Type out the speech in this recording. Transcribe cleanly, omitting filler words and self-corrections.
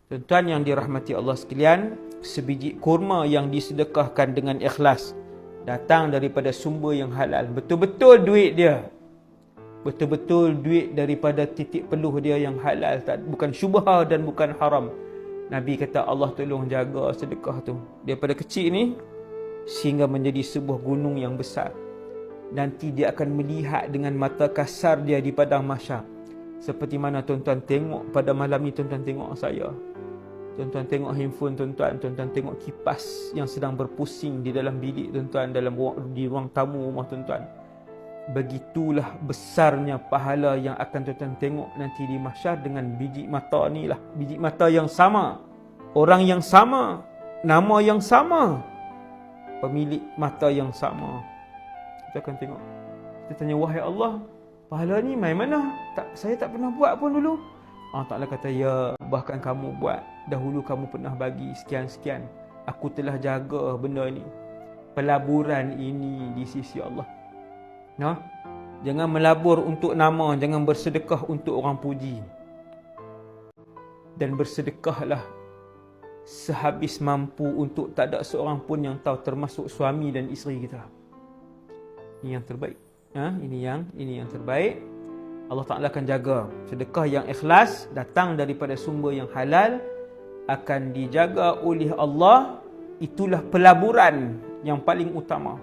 Tuan-tuan yang dirahmati Allah sekalian, sebiji kurma yang disedekahkan dengan ikhlas datang daripada sumber yang halal. Betul-betul duit dia, betul-betul duit daripada titik peluh dia yang halal, bukan syubhah dan bukan haram. Nabi kata Allah tolong jaga sedekah tu daripada kecil ni sehingga menjadi sebuah gunung yang besar. Nanti dia akan melihat dengan mata kasar dia di padang mahsyar. Seperti mana tuan-tuan tengok pada malam ni, tuan-tuan tengok saya, tuan-tuan tengok handphone tuan-tuan, tuan-tuan tengok kipas yang sedang berpusing di dalam bilik tuan-tuan, di ruang tamu rumah tuan-tuan. Begitulah besarnya pahala yang akan tuan-tuan tengok nanti di mahsyar dengan biji mata ni lah. Biji mata yang sama, orang yang sama, nama yang sama, pemilik mata yang sama. Kita akan tengok. Kita tanya, wahai Allah, pahala ni mai mana? Saya tak pernah buat pun dulu. Allah Ta'ala kata, ya, bahkan kamu buat. Dahulu kamu pernah bagi sekian-sekian. Aku telah jaga benda ni. Pelaburan ini di sisi Allah. Nah, jangan melabur untuk nama, jangan bersedekah untuk orang puji. Dan bersedekahlah sehabis mampu untuk tak ada seorang pun yang tahu, termasuk suami dan isteri kita. Ini yang terbaik. Ini yang terbaik. Allah Ta'ala akan jaga. Sedekah yang ikhlas datang daripada sumber yang halal akan dijaga oleh Allah. Itulah pelaburan yang paling utama.